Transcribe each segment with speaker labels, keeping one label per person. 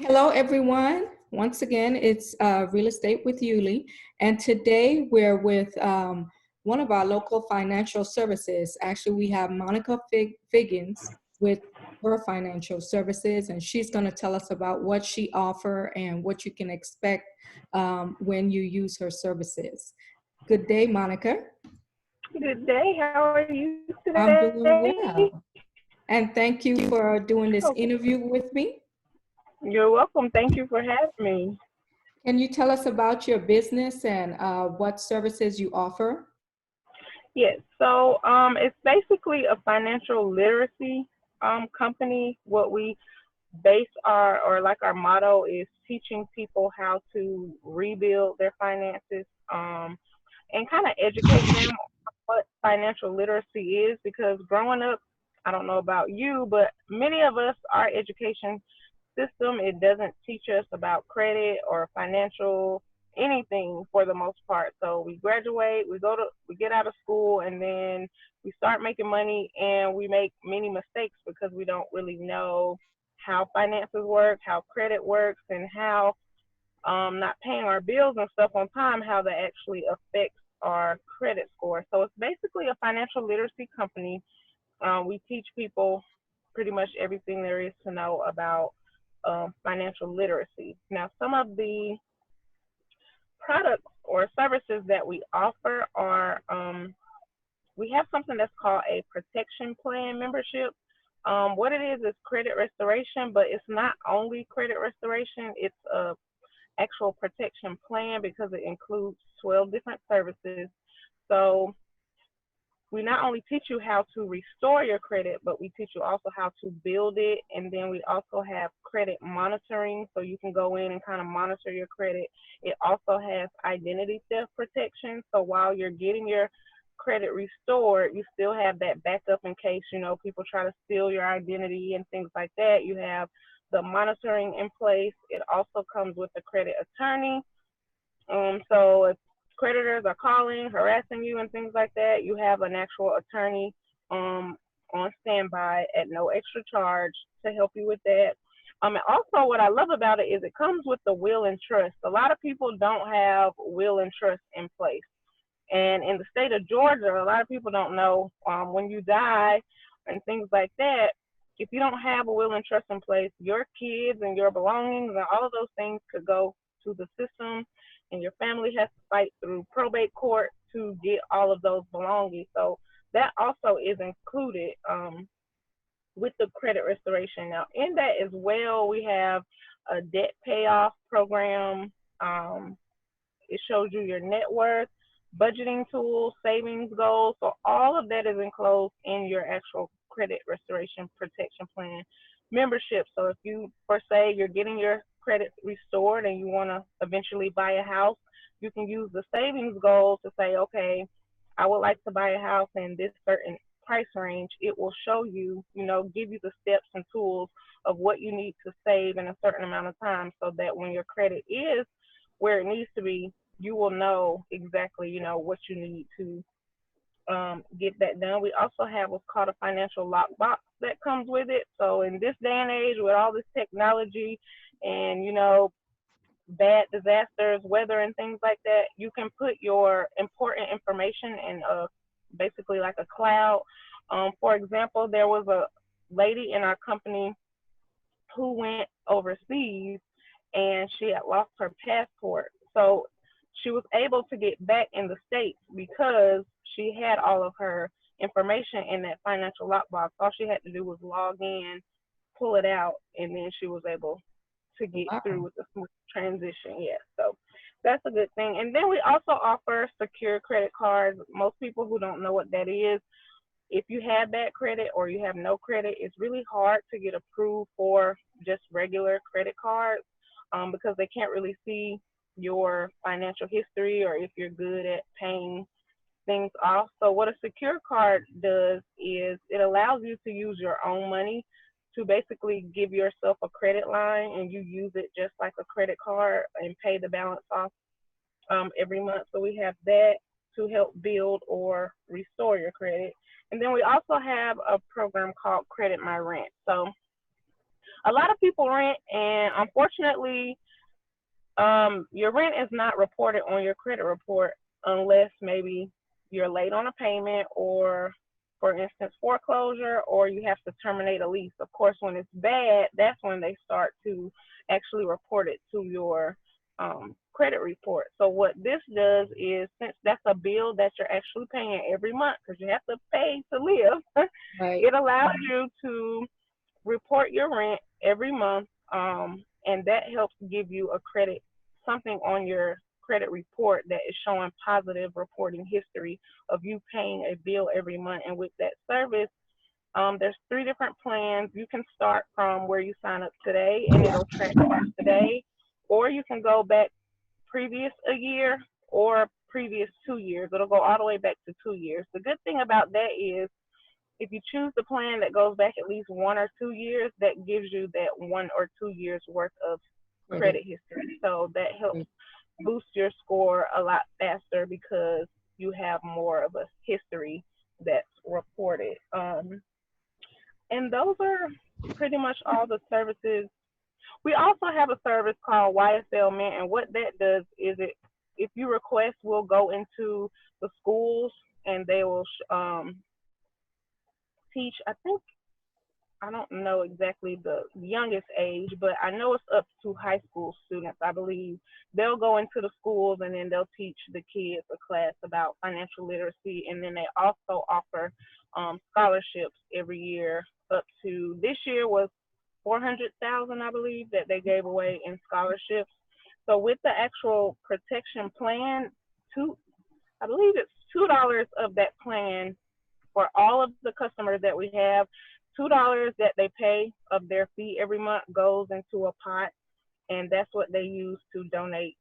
Speaker 1: Hello, everyone. Once again, it's Real Estate with Yuli. And today we're with one of our local financial services. Actually, we have Monica Figgins with her financial services, and she's going to tell us about what she offers and what you can expect when you use her services. Good day, Monica.
Speaker 2: Good day. How are you
Speaker 1: I'm
Speaker 2: today?
Speaker 1: doing well. And thank you for doing this
Speaker 2: Oh,
Speaker 1: interview with me.
Speaker 2: you're welcome. Thank you for having me.
Speaker 1: Can you tell us about your business and what services you offer?
Speaker 2: Yes. So it's basically a financial literacy company. What we base our motto is teaching people how to rebuild their finances and kind of educate them on what financial literacy is, because growing up, I don't know about you, but many of us, our education system, it doesn't teach us about credit or financial anything for the most part. So we graduate, we get out of school, and then we start making money, and we make many mistakes because we don't really know how finances work, how credit works, and how not paying our bills and stuff on time, how that actually affects our credit score. So it's basically a financial literacy company. We teach people pretty much everything there is to know about financial literacy. Now, some of the products or services that we offer are we have something that's called a protection plan membership. What it is credit restoration, but it's not only credit restoration, it's a actual protection plan because it includes 12 different services. So we not only teach you how to restore your credit, but we teach you also how to build it. And then we also have credit monitoring, so you can go in and kind of monitor your credit. It also has identity theft protection. So while you're getting your credit restored, you still have that backup in case, people try to steal your identity and things like that. You have the monitoring in place. It also comes with a credit attorney. So if creditors are calling, harassing you and things like that, you have an actual attorney on standby at no extra charge to help you with that. And also what I love about it is it comes with the will and trust. A lot of people don't have will and trust in place. And in the state of Georgia, a lot of people don't know when you die and things like that, if you don't have a will and trust in place, your kids and your belongings and all of those things could go to the system, and your family has to fight through probate court to get all of those belongings. So that also is included with the credit restoration. Now, in that as well, we have a debt payoff program. It shows you your net worth, budgeting tools, savings goals. So all of that is enclosed in your actual credit restoration protection plan membership. So if you, per se, you're getting your credit restored and you want to eventually buy a house, you can use the savings goal to say, okay, I would like to buy a house in this certain price range. It will show you, give you the steps and tools of what you need to save in a certain amount of time, so that when your credit is where it needs to be, you will know exactly, what you need to get that done. We also have what's called a financial lockbox that comes with it. So in this day and age, with all this technology and, bad disasters, weather and things like that, you can put your important information in basically like a cloud. For example, there was a lady in our company who went overseas and she had lost her passport. So she was able to get back in the States because she had all of her information in that financial lockbox. All she had to do was log in, pull it out, and then she was able to get through
Speaker 1: Wow.
Speaker 2: with the smooth transition. Yeah, so that's a good thing. And then we also offer secure credit cards. Most people who don't know what that is, if you have bad credit or you have no credit, it's really hard to get approved for just regular credit cards because they can't really see your financial history or if you're good at paying things off. So what a secure card does is it allows you to use your own money to basically give yourself a credit line, and you use it just like a credit card and pay the balance off every month. So we have that to help build or restore your credit. And then we also have a program called Credit My Rent. So A lot of people rent, and unfortunately, your rent is not reported on your credit report unless maybe you're late on a payment or, for instance, foreclosure, or you have to terminate a lease. Of course, when it's bad, that's when they start to actually report it to your credit report. So what this does is, since that's a bill that you're actually paying every month because you have to pay to live,
Speaker 1: Right.
Speaker 2: it allows you to report your rent every month, and that helps give you a credit, something on your credit report that is showing positive reporting history of you paying a bill every month. And with that service, there's three different plans. You can start from where you sign up today, and it'll track back today, or you can go back previous a year or previous 2 years. It'll go all the way back to 2 years. The good thing about that is if you choose the plan that goes back at least 1 or 2 years, that gives you that 1 or 2 years worth of
Speaker 1: Credit.
Speaker 2: credit history. So that helps boost your score a lot faster because you have more of a history that's reported. And those are pretty much all the services. We also have a service called YSL Mint, and what that does is if you request, we'll go into the schools and they will teach. I don't know exactly the youngest age, but I know it's up to high school students, I believe. They'll go into the schools and then they'll teach the kids a class about financial literacy. And then they also offer scholarships every year up to, this year was 400,000, I believe, that they gave away in scholarships. So with the actual protection plan, I believe it's $2 of that plan for all of the customers that we have. $2 that they pay of their fee every month goes into a pot, and that's what they use to donate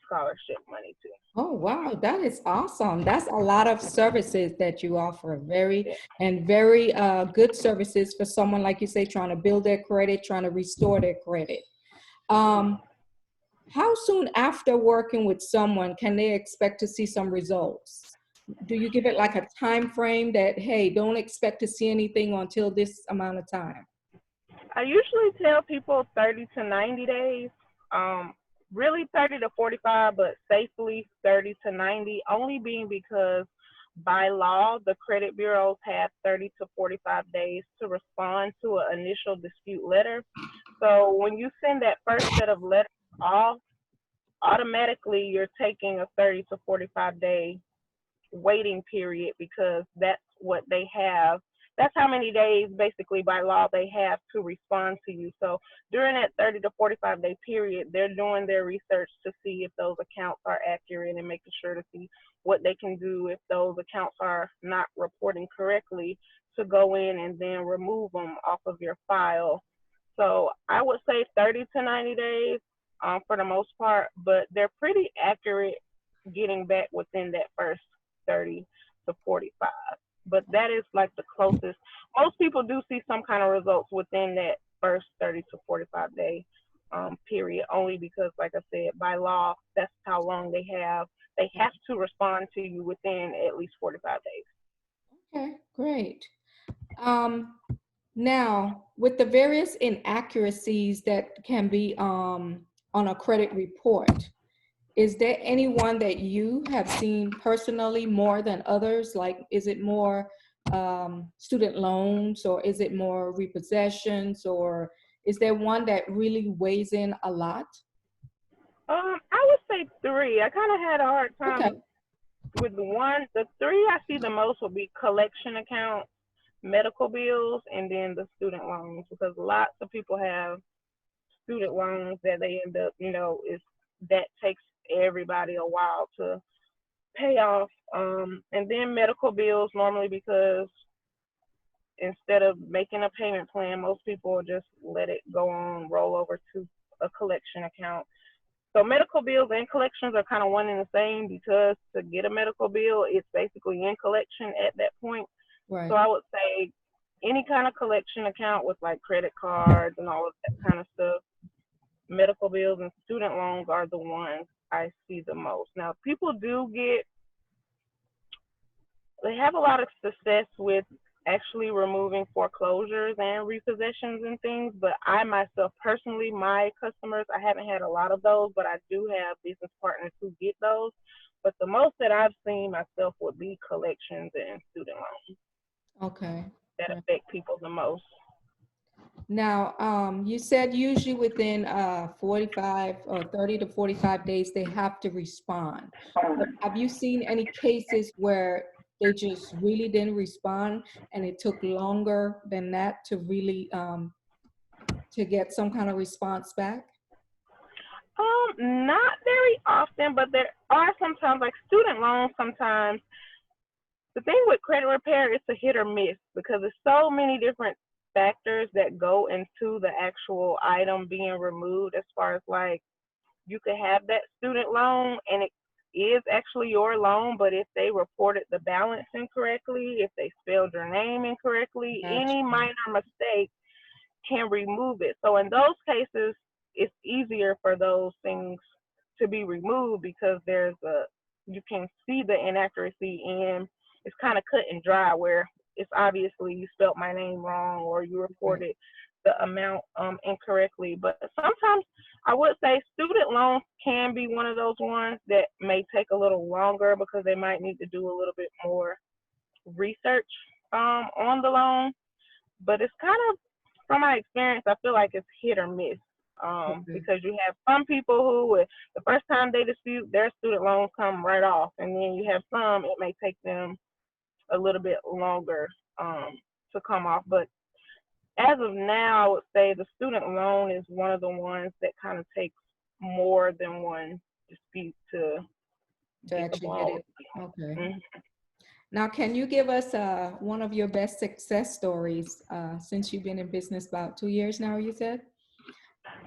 Speaker 2: scholarship money to.
Speaker 1: Oh, wow, that is awesome. That's a lot of services that you offer.
Speaker 2: Yeah.
Speaker 1: Very good services for someone, like you say, trying to build their credit, trying to restore their credit. How soon after working with someone can they expect to see some results? Do you give it like a time frame that, hey, don't expect to see anything until this amount of time?
Speaker 2: I usually tell people 30 to 90 days. Really 30 to 45, but safely 30 to 90, only being because by law, the credit bureaus have 30 to 45 days to respond to an initial dispute letter. So when you send that first set of letters off, automatically you're taking a 30 to 45-day waiting period because that's what they have. That's how many days basically by law they have to respond to you. So during that 30 to 45-day period, they're doing their research to see if those accounts are accurate and making sure to see what they can do if those accounts are not reporting correctly, to go in and then remove them off of your file. So I would say 30 to 90 days for the most part, but they're pretty accurate getting back within that first 30 to 45. But that is like the closest. Most people do see some kind of results within that first 30 to 45-day period, only because, like I said, by law, that's how long they have. They have to respond to you within at least 45 days.
Speaker 1: Okay, great. Now, with the various inaccuracies that can be on a credit report, is there anyone that you have seen personally more than others? Like, is it more student loans, or is it more repossessions, or is there one that really weighs in a lot?
Speaker 2: I would say three. I kind of had a hard
Speaker 1: Okay.
Speaker 2: time with the one. The three I see the most would be collection accounts, medical bills, and then the student loans, because lots of people have student loans that they end up, is that takes everybody a while to pay off. And then medical bills normally, because instead of making a payment plan, most people just let it go on, roll over to a collection account. So medical bills and collections are kind of one and the same, because to get a medical bill, it's basically in collection at that point.
Speaker 1: Right.
Speaker 2: So I would say any kind of collection account with like credit cards and all of that kind of stuff, medical bills and student loans are the ones I see the most. Now, people they have a lot of success with actually removing foreclosures and repossessions and things. But I myself personally, my customers, I haven't had a lot of those, but I do have business partners who get those. But the most that I've seen myself would be collections and student loans
Speaker 1: Okay.
Speaker 2: that
Speaker 1: Right.
Speaker 2: affect people the most.
Speaker 1: Now, you said usually within 45 or 30 to 45 days, they have to respond. But have you seen any cases where they just really didn't respond and it took longer than that to really to get some kind of response back?
Speaker 2: Not very often, but there are sometimes, like student loans. Sometimes the thing with credit repair is a hit or miss because there's so many different factors that go into the actual item being removed. As far as like, you could have that student loan and it is actually your loan, but if they reported the balance incorrectly, if they spelled your name incorrectly,
Speaker 1: Gotcha.
Speaker 2: any minor mistake can remove it. So in those cases, it's easier for those things to be removed because you can see the inaccuracy and it's kind of cut and dry where it's obviously you spelt my name wrong or you
Speaker 1: Right.
Speaker 2: reported the amount incorrectly. But sometimes I would say student loans can be one of those ones that may take a little longer because they might need to do a little bit more research on the loan. But it's kind of, from my experience, I feel like it's hit or miss.
Speaker 1: Okay.
Speaker 2: Because you have some people who, the first time they dispute, their student loans come right off, and then you have some it may take them a little bit longer to come off. But as of now, I would say the student loan is one of the ones that kind of takes more than one dispute to
Speaker 1: To
Speaker 2: get the
Speaker 1: actually get
Speaker 2: ball.
Speaker 1: it. Okay.
Speaker 2: Mhm.
Speaker 1: Now, can you give us one of your best success stories since you've been in business about 2 years now, you said?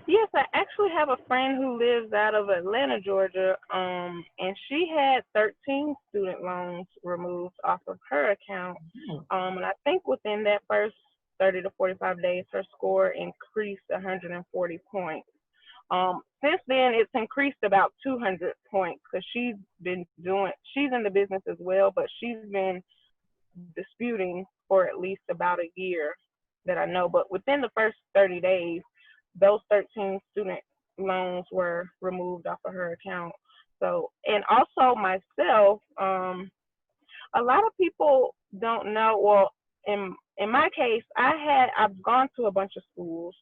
Speaker 2: Yes, I actually have a friend who lives out of Atlanta, Georgia, and she had 13 student loans removed off of her account.
Speaker 1: Oh,
Speaker 2: And I think within that first 30 to 45 days, her score increased 140 points. Since then, it's increased about 200 points because she's in the business as well, but she's been disputing for at least about a year that I know. But within the first 30 days, those 13 student loans were removed off of her account. So, and also myself, a lot of people don't know. Well, in my case, I've gone to a bunch of schools,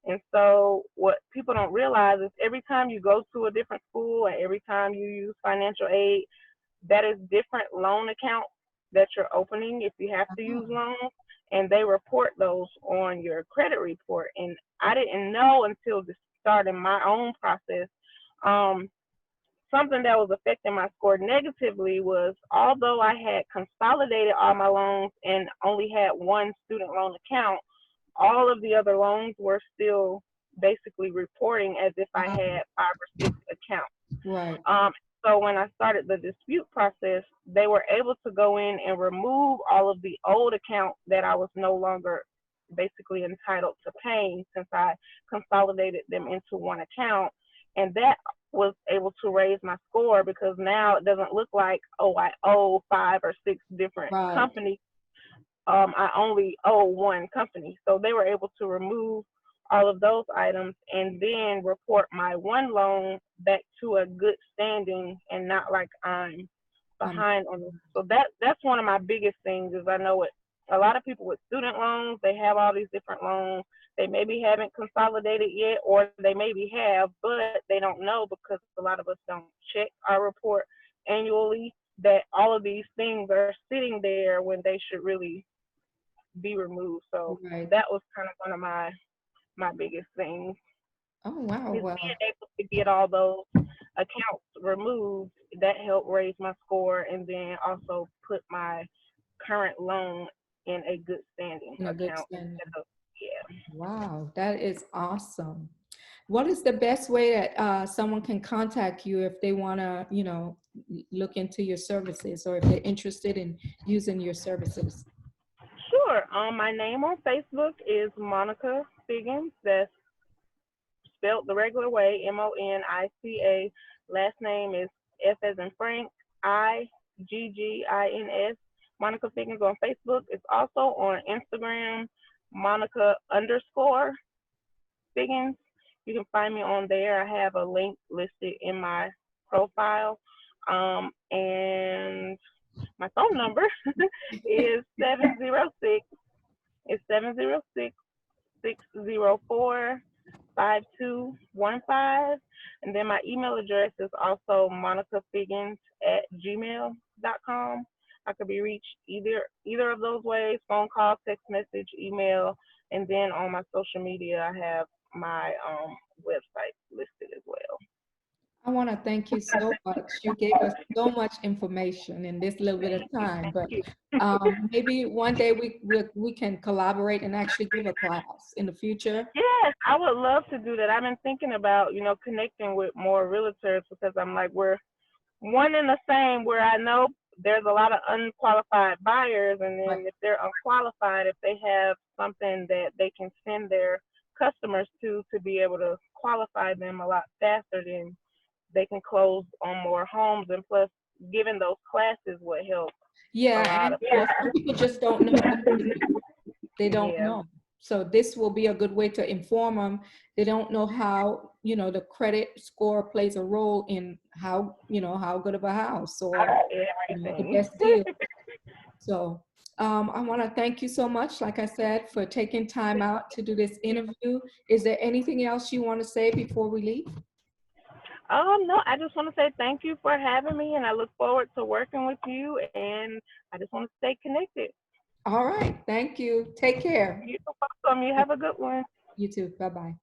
Speaker 2: and so what people don't realize is every time you go to a different school and every time you use financial aid, that is different loan accounts that you're opening if you have to use
Speaker 1: oh,
Speaker 2: loans, and they report those on your credit report. And I didn't know until starting my own process. Um, Something that was affecting my score negatively was although I had consolidated all my loans and only had one student loan account, all of the other loans were still basically reporting as if I
Speaker 1: wow.
Speaker 2: had 5 or 6 accounts.
Speaker 1: Right.
Speaker 2: Um, so when I started the dispute process, they were able to go in and remove all of the old accounts that I was no longer basically entitled to paying since I consolidated them into one account. And that was able to raise my score because now it doesn't look like, oh, I owe 5 or 6 different
Speaker 1: Right.
Speaker 2: companies. I only owe one company. So they were able to remove all of those items and then report my one loan back to a good standing and not like I'm
Speaker 1: Um,
Speaker 2: behind on it. So that's one of my biggest things is I know it. A lot of people with student loans, they have all these different loans. They maybe haven't consolidated yet, or they maybe have, but they don't know because a lot of us don't check our report annually. That all of these things are sitting there when they should really be removed. So
Speaker 1: right.
Speaker 2: that was kind of one of my biggest things
Speaker 1: Oh, wow.
Speaker 2: is
Speaker 1: Well,
Speaker 2: being able to get all those accounts removed. That helped raise my score and then also put my current loan in a good standing
Speaker 1: in a good
Speaker 2: account
Speaker 1: standing.
Speaker 2: instead of, yeah.
Speaker 1: Wow, that is awesome. What is the best way that someone can contact you if they want to, look into your services or if they're interested in using your services?
Speaker 2: Sure. My name on Facebook is Monica Figgins. That's spelled the regular way, Monica. Last name is F as in Frank, Iggins. Monica Figgins on Facebook. It's also on Instagram, Monica_Figgins. You can find me on there. I have a link listed in my profile. And my phone number is 706. It's 706-604-5215. And then my email address is also monicafiggins@gmail.com. I could be reached either of those ways: phone call, text message, email, and then on my social media I have my website listed as well.
Speaker 1: I want to thank you so much. You gave us so much information in this little bit of time, but maybe one day we can collaborate and actually give a class in the future.
Speaker 2: Yes, I would love to do that. I've been thinking about, connecting with more realtors because I'm like, we're one and the same, where I know there's a lot of unqualified buyers, and
Speaker 1: Right.
Speaker 2: then if they're unqualified, if they have something that they can send their customers to be able to qualify them a lot faster, then they can close on more homes. And plus, giving those classes would help a
Speaker 1: Yeah,
Speaker 2: lot
Speaker 1: and
Speaker 2: of
Speaker 1: some people just don't know what to do. They don't
Speaker 2: yeah.
Speaker 1: know. So this will be a good way to inform them. They don't know how, the credit score plays a role in how good of a house or, the
Speaker 2: Everything.
Speaker 1: best deal. So I want to thank you so much, like I said, for taking time out to do this interview. Is there anything else you want to say before we leave?
Speaker 2: No, I just want to say thank you for having me, and I look forward to working with you. And I just want to stay connected.
Speaker 1: All right. Thank you. Take care.
Speaker 2: You're welcome. You have a good one.
Speaker 1: You too. Bye-bye.